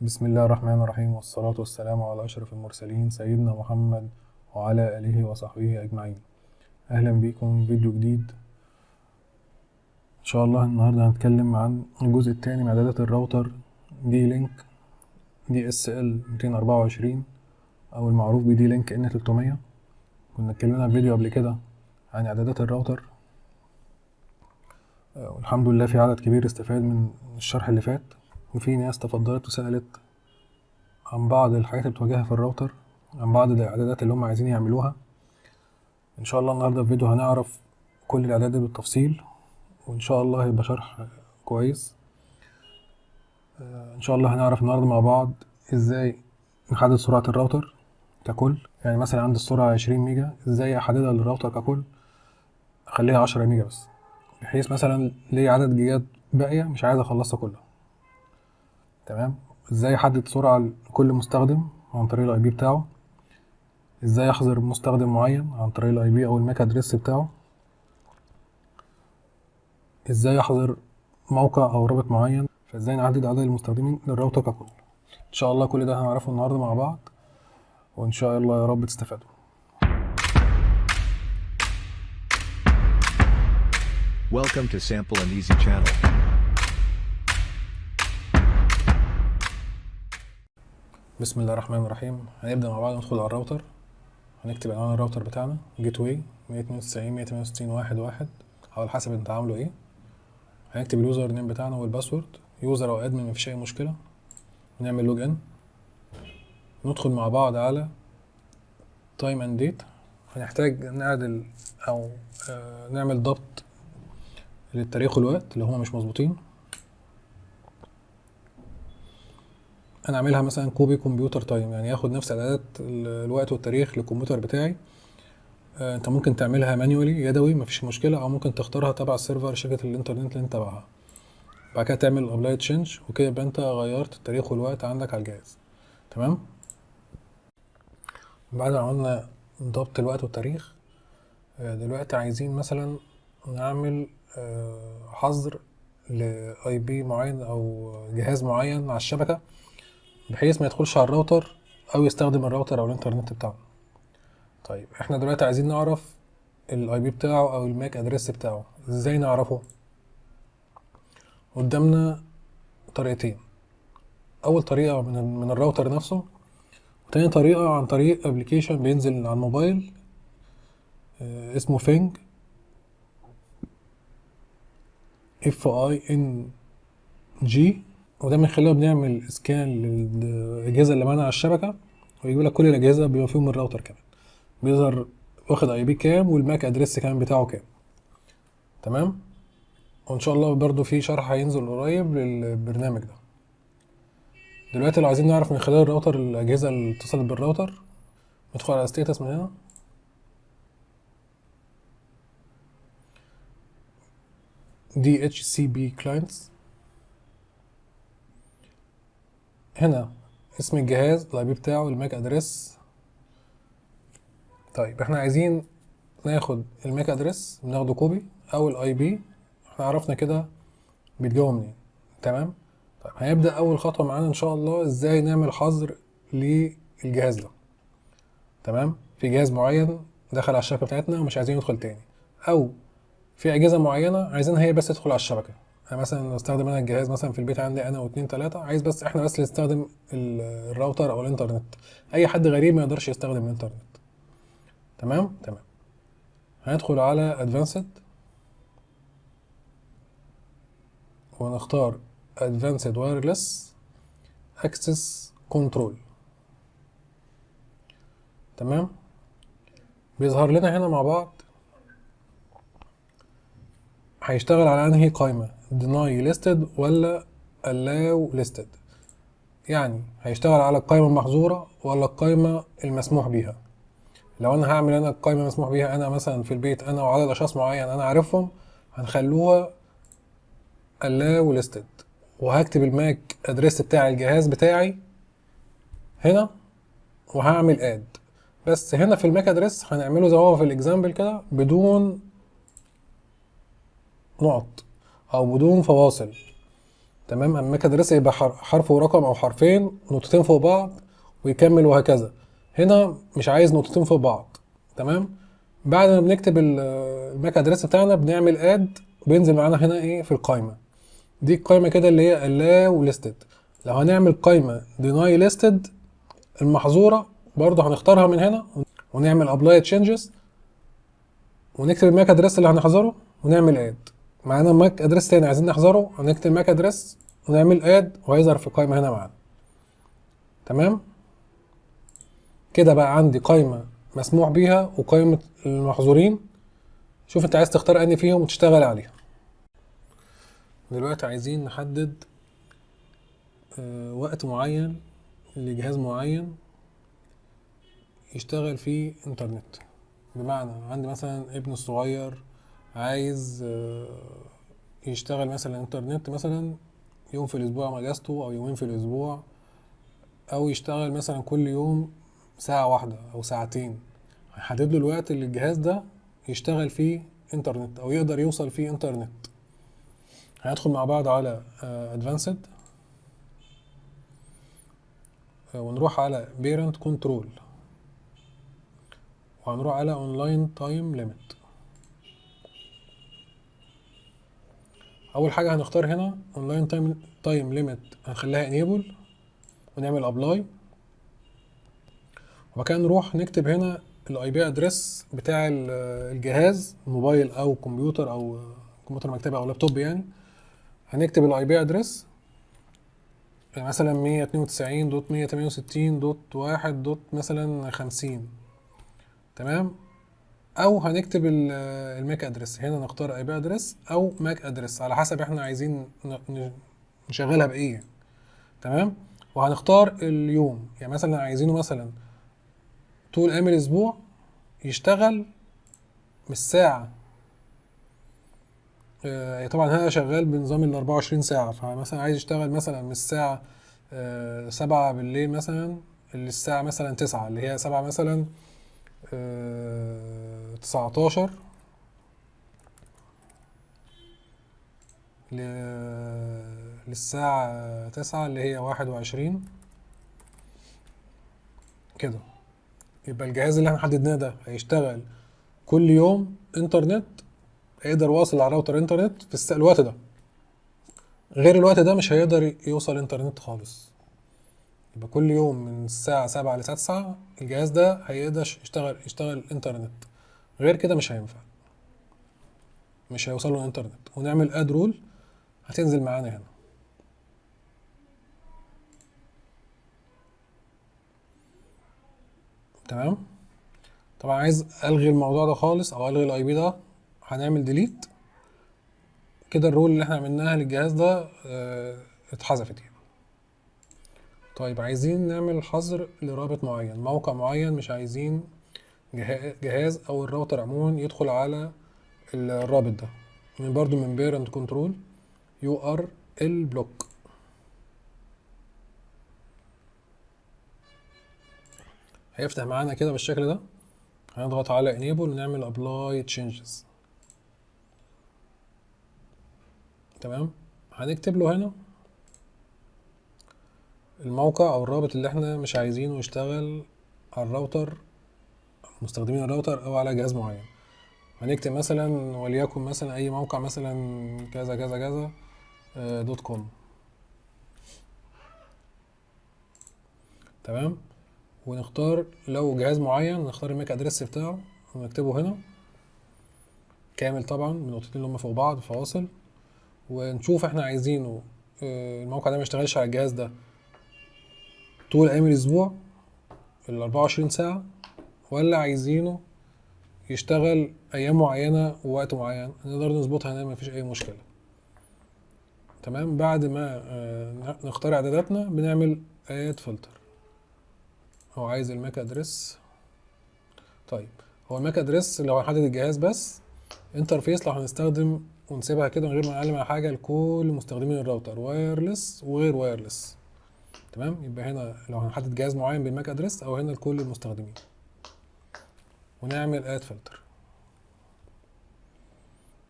بسم الله الرحمن الرحيم، والصلاة والسلام على أشرف المرسلين سيدنا محمد وعلى آله وصحبه أجمعين. أهلا بكم في فيديو جديد. إن شاء الله النهاردة هنتكلم عن الجزء الثاني من إعدادات الراوتر دي لينك DSL 224 أو المعروف بدي لينك N300. كنا اتكلمنا في فيديو قبل كده عن إعدادات الراوتر، والحمد لله في عدد كبير استفاد من الشرح اللي فات، وفي ناس تفضلت وسألت عن بعض الحاجات اللي بتواجهها في الراوتر، عن بعض الاعدادات اللي هم عايزين يعملوها. ان شاء الله النهارده في فيديو هنعرف كل الاعدادات بالتفصيل، وان شاء الله هيبقى شرح كويس. ان شاء الله هنعرف النهارده مع بعض ازاي نحدد سرعة الراوتر ككل. يعني مثلا عندي السرعة 20 ميجا، ازاي احددها للراوتر ككل، اخليها 10 ميجا بس، بحيث مثلا ليه عدد جيجات باقية مش عايز اخلصها كلها. تمام. ازاي احدد سرعة لكل مستخدم عن طريق الاي بي بتاعه، ازاي احظر مستخدم معين عن طريق الاي بي او الماك ادريس بتاعه، ازاي احظر موقع او رابط معين، فازاي نعدد عدد المستخدمين للراوتر ككل. ان شاء الله كل ده هنعرفه النهارده مع بعض، وان شاء الله يا رب تستفادوا. Welcome to Sample and Easy channel. بسم الله الرحمن الرحيم. هنبدا مع بعض ندخل على الراوتر، هنكتب عنوان الراوتر بتاعنا جيت واي 192.168.1.1 على حسب انت عامله ايه. هنكتب اليوزر نيم بتاعنا والباسورد، يوزر او ادمن مفيش اي مشكله. ونعمل لوج ان، ندخل مع بعض على تايم اند ديت. هنحتاج نعدل او نعمل ضبط للتاريخ والوقت اللي هما مش مظبوطين. انا اعملها مثلا كوبي كمبيوتر تايم، يعني ياخد نفس اعدادات الوقت والتاريخ للكمبيوتر بتاعي. انت ممكن تعملها مانيولي يدوي مفيش مشكله، او ممكن تختارها تبع السيرفر شركه الانترنت اللي انت تبعها. بعد كده تعمل ابلاي تشينج، وكده يبقى انت غيرت التاريخ والوقت عندك على الجهاز. تمام. بعد ما عملنا ضبط الوقت والتاريخ، دلوقتي عايزين مثلا نعمل حظر لاي بي معين او جهاز معين على الشبكه، بحيث ما يدخلش على الراوتر او يستخدم الراوتر او الانترنت بتاعنا. طيب احنا دلوقتي عايزين نعرف الاي بي بتاعه او الماك ادريس بتاعه. ازاي نعرفه؟ قدامنا طريقتين. اول طريقه من الراوتر نفسه، وتاني طريقه عن طريق ابلكيشن بينزل على الموبايل اسمه فينج FING، وده من خلاله بنعمل اسكان للاجهزه اللي معانا على الشبكه، ويجيب لك كل الاجهزه بما فيهم الراوتر كمان، بيظهر واخد اي بي كام والماك ادريس كام بتاعه كام. تمام. وان شاء الله برضو في شرح هينزل قريب للبرنامج ده. دلوقتي لو عايزين نعرف من خلال الراوتر الاجهزه اللي اتصلت بالراوتر، ندخل على ستيتس من هنا، DHCP clients. هنا اسم الجهاز، الاي بي بتاعه، الماك ادريس. طيب احنا عايزين ناخد الماك ادريس، بناخده كوبي، او الاي بي احنا عرفنا كده بيتجاوب منين. تمام. طيب هيبدا اول خطوه معانا ان شاء الله ازاي نعمل حظر للجهاز ده. تمام. في جهاز معين دخل على الشبكه بتاعتنا ومش عايزين يدخل تاني، او في اجهزه معينه عايزين هي بس تدخل على الشبكه. انا مثلا استخدم انا الجهاز مثلا في البيت عندي انا واتنين تلاته، عايز بس احنا بس اللي نستخدم الراوتر او الانترنت، اي حد غريب ما يقدرش يستخدم الانترنت. تمام. هندخل على ادفانسد ونختار ادفانسد وايرلس اكسس كنترول. تمام. بيظهر لنا هنا مع بعض هيشتغل على انهي قائمه، deny listed ولا allow listed، يعني هيشتغل على القائمه المحظوره ولا القائمه المسموح بيها. لو انا هعمل انا القائمه مسموح بيها، انا مثلا في البيت انا وعدد اشخاص معين انا عارفهم، هنخلوها allow listed، وهكتب الماك ادريس بتاع الجهاز بتاعي هنا، وهعمل اد. بس هنا في الماك ادريس هنعمله زي هو في الاكزامبل كده، بدون نقط او بدون فواصل. تمام. اما ماك ادريس يبقى حرف ورقم او حرفين نقطتين فوق بعض ويكمل وهكذا. هنا مش عايز نقطتين فوق بعض. تمام. بعد ما بنكتب الماك ادريس بتاعنا بنعمل اد، بينزل معانا هنا ايه في القائمه دي، القائمه كده اللي هي allow listed. لو هنعمل قائمه deny listed المحظوره برضه هنختارها من هنا ونعمل apply changes ونكتب الماك ادريس اللي هنحذره ونعمل اد. معانا ماك ادريس تاني عايزين نحذره، هنكتب ماك ادريس ونعمل اد وهيظهر في القائمه هنا معانا. تمام. كده بقى عندي قائمه مسموح بيها وقائمه المحظورين. شوف انت عايز تختار انهي فيهم وتشتغل عليها. دلوقتي عايزين نحدد وقت معين لجهاز معين يشتغل فيه انترنت. بمعنى عندي مثلا ابن الصغير عايز يشتغل مثلا انترنت مثلا يوم في الاسبوع مع اجازته او يومين في الاسبوع، او يشتغل مثلا كل يوم ساعة واحدة او ساعتين. هحدد له الوقت اللي الجهاز ده يشتغل فيه انترنت او يقدر يوصل فيه انترنت. هندخل مع بعض على ادفانسد ونروح على بيرنت كنترول وهنروح على اونلاين تايم ليميت. اول حاجه هنختار هنا اونلاين تايم ليميت، هنخليها انيبل ونعمل ابلاي. وبعد كده نروح نكتب هنا الاي بي ادريس بتاع الجهاز، موبايل او كمبيوتر او كمبيوتر مكتبي او لابتوب يعني. هنكتب الاي بي ادريس مثلا 192.168.1 مثلا 50. تمام. او هنكتب الماك ادريس هنا، نختار اي بي ادريس او ماك ادريس على حسب احنا عايزين نشغلها بايه. تمام. وهنختار اليوم، يعني مثلا عايزينه مثلا طول ايام الاسبوع يشتغل من الساعه طبعا هنا شغال بنظام ال 24 ساعه، فمثلا عايز يشتغل مثلا من الساعه 7 بالليل مثلا للساعه مثلا 9، اللي هي 7 مثلا 19 للساعة 9 اللي هي 21 كده. يبقى الجهاز اللي احنا حددناه ده هيشتغل كل يوم انترنت، هيقدر يواصل على راوتر انترنت في الوقت ده. غير الوقت ده مش هيقدر يوصل انترنت خالص. يبقى كل يوم من الساعة 7 للساعة 9 الجهاز ده هيقدر يشتغل انترنت، غير كده مش هينفع، مش هيوصل له انترنت. ونعمل اد رول هتنزل معانا هنا. تمام. طبعا عايز الغي الموضوع ده خالص او الغي الاي بي ده، هنعمل ديليت كده. الرول اللي احنا عملناها للجهاز ده اتحذفت يعني. طيب عايزين نعمل حظر لرابط معين، موقع معين، مش عايزين جهاز او الراوتر عموما يدخل على الرابط ده. برضو من بيرنت كنترول يو ار ال بلوك. هيفتح معانا كده بالشكل ده. هنضغط على enable ونعمل apply changes. تمام. هنكتب له هنا الموقع او الرابط اللي احنا مش عايزينه يشتغل على الراوتر، مستخدمين الراوتر او على جهاز معين. هنكتب مثلا وليكن مثلا اي موقع مثلا كذا كذا كذا دوت كوم. تمام. ونختار لو جهاز معين نختار الماك ادريس بتاعه ونكتبه هنا كامل طبعا من النقطتين اللي هم فوق بعض فواصل. ونشوف احنا عايزينه الموقع ده ما يشتغلش على الجهاز ده طول ايام الاسبوع ال 24 ساعة، ولا عايزينه يشتغل ايام معينة ووقت معين. نقدر نظبطها هنا مفيش اي مشكلة. تمام. بعد ما نختار اعداداتنا بنعمل اد فلتر. هو عايز الماك ادريس. طيب هو الماك ادريس لو هنحدد الجهاز بس، انترفيس لو هنستخدم ونسيبها كده من غير ما نعلم على حاجه لكل مستخدمين الراوتر، وايرلس وغير وايرلس. تمام. يبقى هنا لو هنحدد جهاز معين بالماك ادريس او هنا لكل المستخدمين. ونعمل اد فلتر.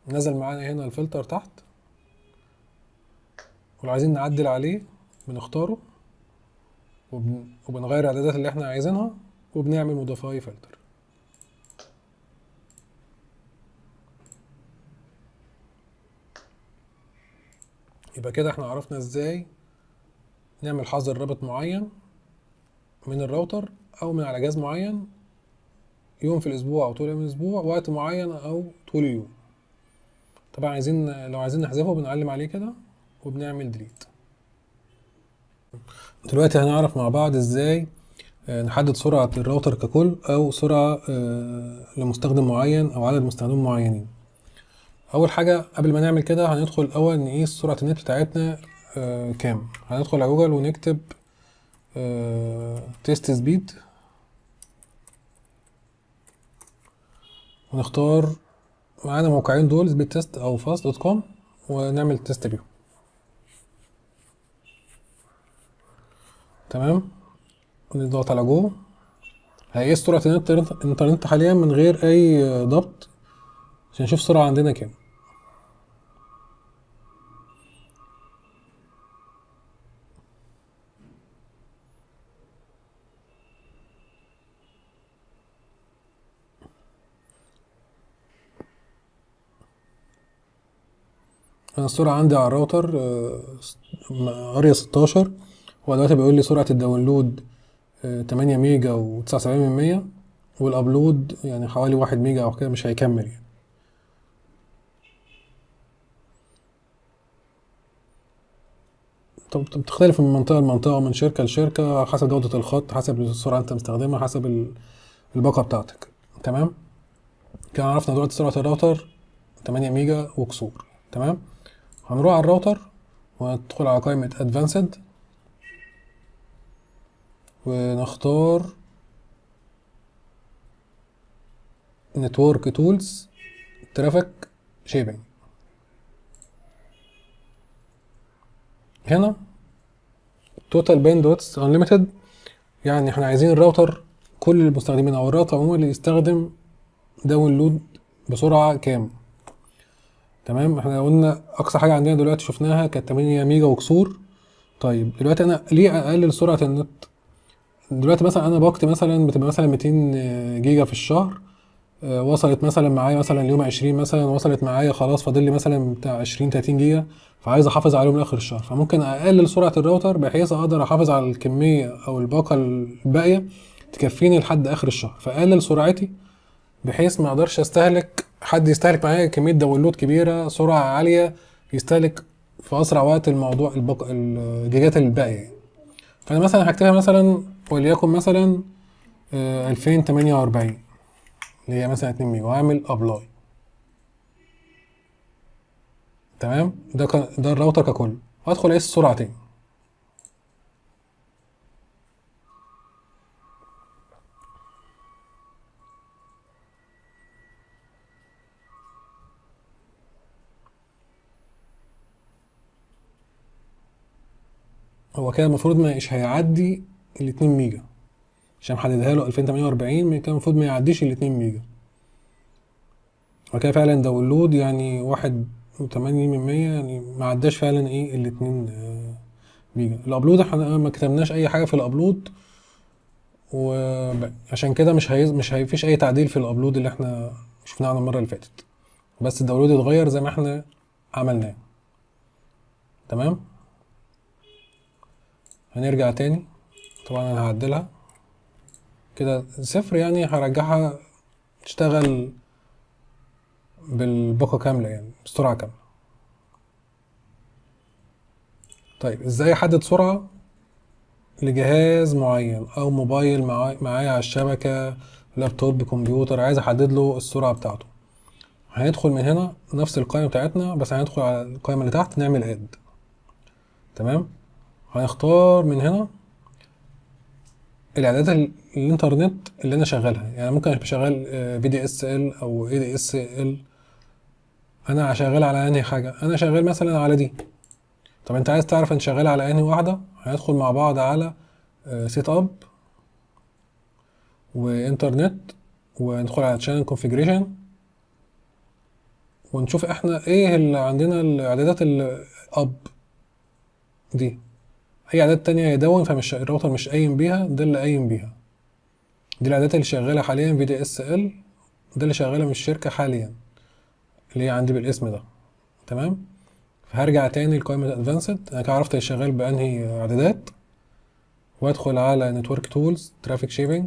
نزل معانا هنا الفلتر تحت ولو عايزين نعدل عليه بنختاره وبنغير الاعدادات اللي احنا عايزينها وبنعمل موديفاي فلتر. يبقى كده احنا عرفنا ازاي نعمل حظر رابط معين من الراوتر او من على جهاز معين يوم في الاسبوع او طول يوم الاسبوع، وقت معين او طول اليوم. طبعا لو عايزين نحذفه بنعلم عليه كده وبنعمل ديليت. دلوقتي هنعرف مع بعض ازاي نحدد سرعة الراوتر ككل او سرعة لمستخدم معين او عدد مستخدمين معينين. اول حاجة قبل ما نعمل كده هندخل الاول نقيس سرعة النت بتاعتنا كام. هندخل على جوجل ونكتب تيست سبيد ونختار معانا موقعين دول، سبيد تيست او fast.com، ونعمل تيست بيهم. تمام، ونضغط على جو. هيقيس سرعة الانترنت حاليا من غير اي ضبط عشان نشوف السرعة عندنا كام. انا السرعة عندي على الراوتر اريا 16، هو دلوقتي بيقول لي سرعة الداونلود 8 ميجا و79%، والابلود يعني حوالي 1 ميجا او كده، مش هيكمل يعني. طب بتختلف من منطقة لمنطقة ومن شركة لشركة حسب جودة الخط، حسب السرعة انت مستخدمها، حسب الباقة بتاعتك. تمام، كده عرفنا دلوقتي سرعة الراوتر 8 ميجا وكسور. تمام، هنروح على الراوتر وندخل على قائمة Advanced ونختار Network Tools Traffic Shaping. هنا Total Bandwidth Unlimited، يعني احنا عايزين الراوتر كل المستخدمين او الراوتر عموما اللي يستخدم داونلود بسرعة كام. تمام، احنا قلنا اقصى حاجة عندنا دلوقتي شفناها كانت 8 ميجا وكسور. طيب دلوقتي انا ليه اقلل سرعة النت؟ دلوقتي مثلا انا باقتي مثلا بتبقى مثلا 200 جيجا في الشهر، وصلت مثلا معايا مثلا اليوم 20، مثلا وصلت معايا خلاص فاضل لي مثلا بتاع 20 30 جيجا، فعايز احافظ عليهم لاخر الشهر. فممكن اقلل سرعة الراوتر بحيث اقدر احافظ على الكمية او الباقة الباقية تكفيني لحد اخر الشهر، فاقلل سرعتي بحيث ما اقدرش استهلك، حد يستهلك معايا كمية داونلود كبيرة سرعة عالية يستهلك في اسرع وقت الموضوع الجيجات الباقية. فانا مثلا هكتبها مثلا وليكن مثلا 2048 اللي هي مثلا 2 ميجا، وهعمل ابلاي. تمام، ده الراوتر ككل. وادخل اقيس السرعه تاني. هو كده المفروض مش هيعدي ال 2 ميجا عشان محددها له 2048، كان المفروض ما يعديش ال 2 ميجا. وكده فعلا داونلود يعني 81%، يعني ما عداش فعلا ايه ال 2 ميجا. الابلود احنا ما كتبناش اي حاجه في الابلود، وعشان كده مش هيفيش اي تعديل في الابلود اللي احنا شفناه المره اللي فاتت، بس الداونلود اتغير زي ما احنا عملناه. تمام، هنرجع تاني. طبعا انا هعدلها كده 0، يعني هرجعها تشتغل بالباقة كاملة، يعني بسرعة كاملة. طيب ازاي احدد سرعة لجهاز معين او موبايل معايا على الشبكة، لابتوب، كمبيوتر، عايز احدد له السرعة بتاعته؟ هندخل من هنا نفس القائمة بتاعتنا، بس هندخل على القائمة اللي تحت نعمل اد. تمام، هنختار من هنا الاعدادات الانترنت اللي انا شغالها. يعني ممكن ابقى شغال VDSL او ADSL. انا شغال على انهي حاجه؟ انا شغال مثلا على دي. طب انت عايز تعرف انت شغال على انهي واحده؟ هندخل مع بعض على سيت اب وانترنت، وندخل على channel configuration ونشوف احنا ايه اللي عندنا الاعدادات الاب. دي. اي اعداد تانية يدون فمش الراوتر مش قايم بيها، ده اللي قايم بيها. دي الاعدادات اللي شغاله حاليا VDSL، ده اللي شغاله من الشركه حاليا اللي هي عندي بالاسم ده. تمام. فهرجع تاني لقائمه ادفانسد، انا كده عرفت شغال بانهي اعدادات، وادخل على نتورك تولز ترافيك شيبنج،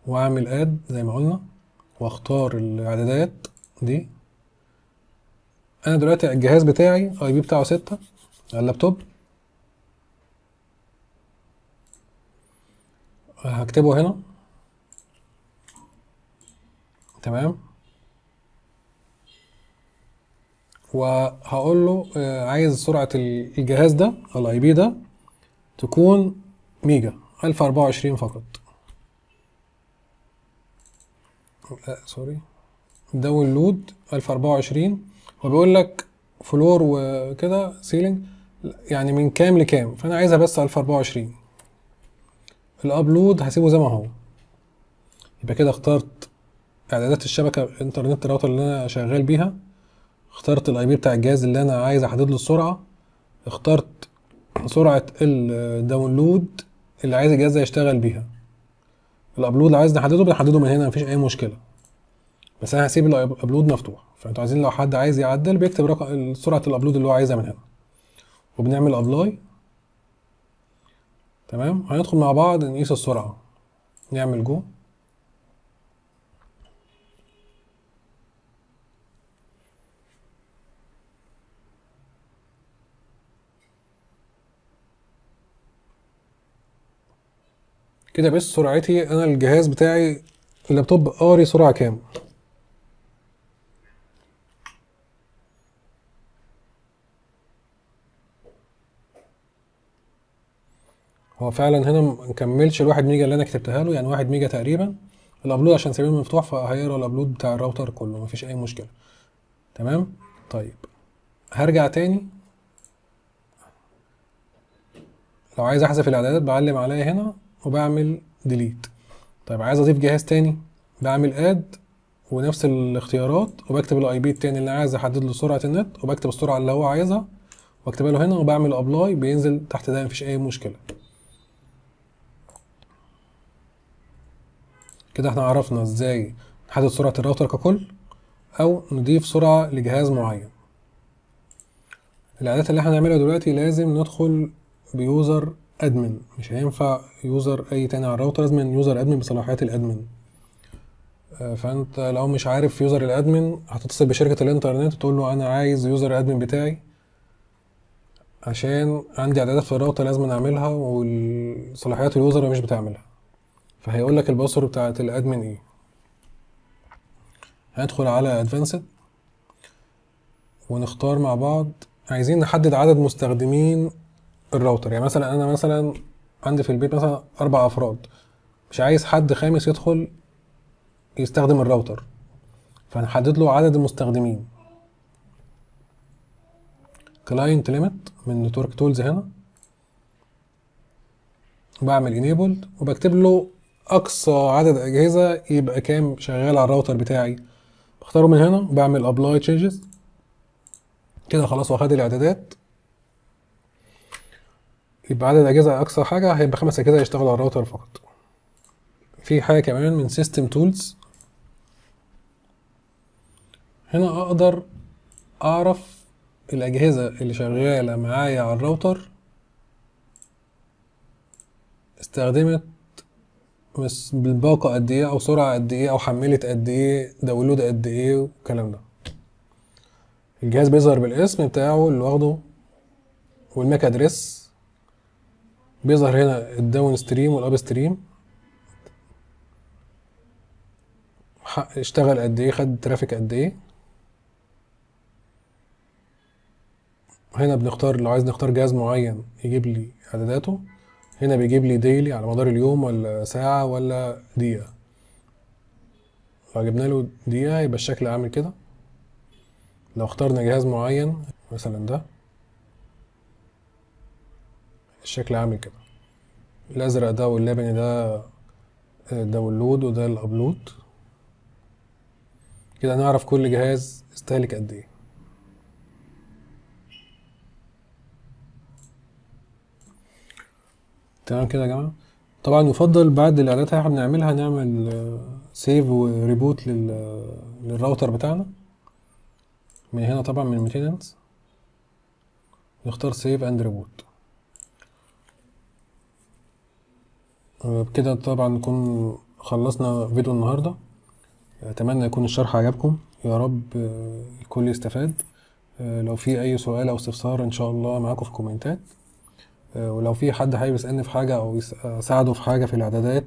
واعمل اد زي ما قلنا، واختار الاعدادات دي. انا دلوقتي الجهاز بتاعي اي بي بتاعه 6 على اللابتوب، هكتبه هنا. تمام. وهقول له عايز سرعة الجهاز ده الاي بي ده تكون ميجا 1024 فقط. لا سوري، داونلود 1024. هو بيقول لك فلور وكده سيلينج، يعني من كام لكام، فانا عايزها بس 1024. الابلود هسيبه زي ما هو. يبقى كده اخترت اعدادات الشبكه الانترنت الراوتر اللي انا شغال بيها، اخترت الاي بي بتاع الجهاز اللي انا عايز احدد له السرعه، اخترت سرعه الداونلود اللي عايز الجهاز ده يشتغل بيها. الابلود اللي عايز نحدده بنحدده من هنا، مفيش اي مشكله، بس انا هسيب الابلود مفتوح. فانتوا عايزين لو حد عايز يعدل بيكتب رقم سرعه الابلود اللي هو عايزها من هنا، وبنعمل ابلاي. تمام. هندخل مع بعض نقيس السرعه، نعمل جو. كده بس سرعتي انا الجهاز بتاعي اللابتوب قاري سرعه كام. هو فعلا هنا مكملش الواحد ميجا اللي انا كتبتها له، يعني 1 ميجا تقريبا. الابلود عشان سايبينه مفتوح فهيقرا الابلود بتاع الراوتر كله، مفيش اي مشكله. تمام. طيب هرجع تاني، لو عايز احذف الاعدادات بعلم عليها هنا وبعمل ديليت. طيب عايز اضيف جهاز تاني بعمل اد ونفس الاختيارات، وبكتب الاي بي التاني اللي انا عايز احدد له سرعه النت، وبكتب السرعه اللي هو عايزها واكتبها له هنا، وبعمل ابلاي بينزل تحت ده، مفيش اي مشكله. كده احنا عرفنا ازاي نحدد سرعه الراوتر ككل او نضيف سرعه لجهاز معين. الاعدادات اللي احنا هنعملها دلوقتي لازم ندخل بيوزر ادمن، مش هينفع يوزر اي تاني على الراوتر، لازم يوزر ادمن بصلاحيات الادمن. فانت لو مش عارف يوزر الادمن هتتصل بشركه الانترنت وتقول له انا عايز يوزر الادمن بتاعي عشان عندي اعدادات في الراوتر لازم اعملها والصلاحيات اليوزر مش بتعملها، فهيقول لك الباسورد بتاعت الادمن ايه. هندخل على ادفانسد ونختار مع بعض، عايزين نحدد عدد مستخدمين الراوتر. يعني مثلا انا مثلا عندي في البيت مثلا 4 افراد، مش عايز حد خامس يدخل يستخدم الراوتر، فهنحدد له عدد المستخدمين. كلاينت ليميت من نتورك تولز هنا، بعمل انيبل وبكتب له اقصى عدد اجهزه يبقى كام شغال على الراوتر بتاعي، بختاره من هنا وبعمل ابلاي تشينجز. كده خلاص واخد الاعدادات، يبقى عدد اجهزه اقصى حاجه هيبقى 5 اجهزه يشتغلوا على الراوتر فقط. في حاجه كمان من سيستم تولز، هنا اقدر اعرف الاجهزه اللي شغاله معايا على الراوتر استخدمت بالباقه قد ايه، او سرعه قد ايه، او حملت قد ايه، داونلود قد ايه، والكلام ده. الجهاز بيظهر بالاسم بتاعه اللي واخده والماك ادريس، بيظهر هنا الداون ستريم والاب ستريم، اشتغل قد ايه، خد ترافيك قد ايه. هنا بنختار لو عايز نختار جهاز معين يجيب لي اعداداته، هنا بيجيب لي ديلي على مدار اليوم ولا ساعة ولا دقيقة. لو جبنا له دقيقة يبقى الشكل عامل كده. لو اخترنا جهاز معين مثلا ده، الشكل عامل كده. الازرق ده واللبني ده داونلود وده الابلود. كده نعرف كل جهاز استهلك قد ايه. تمام كده يا جماعة. طبعا يفضل بعد الاعدادات اللي احنا بنعملها نعمل سيف وريبوت للراوتر بتاعنا. من هنا طبعا من المينتيننس نختار سيف اند ريبوت. بكده طبعا نكون خلصنا فيديو النهاردة. اتمنى يكون الشرح عجبكم، يا رب الكل يستفاد. لو في اي سؤال او استفسار ان شاء الله معاكم في الكومنتات. ولو في حد حابب يسألني في حاجة او اساعده في حاجة في الاعدادات،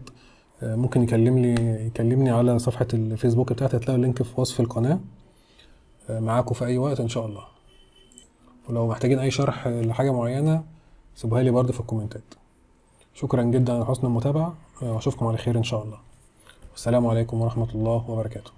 ممكن يكلمني على صفحة الفيسبوك بتاعتي، هتلاقوا اللينك في وصف القناة. معاكم في اي وقت ان شاء الله. ولو محتاجين اي شرح لحاجة معينة سيبوها لي برضه في الكومنتات. شكرا جدا على حسن المتابعة، واشوفكم على خير ان شاء الله. السلام عليكم ورحمة الله وبركاته.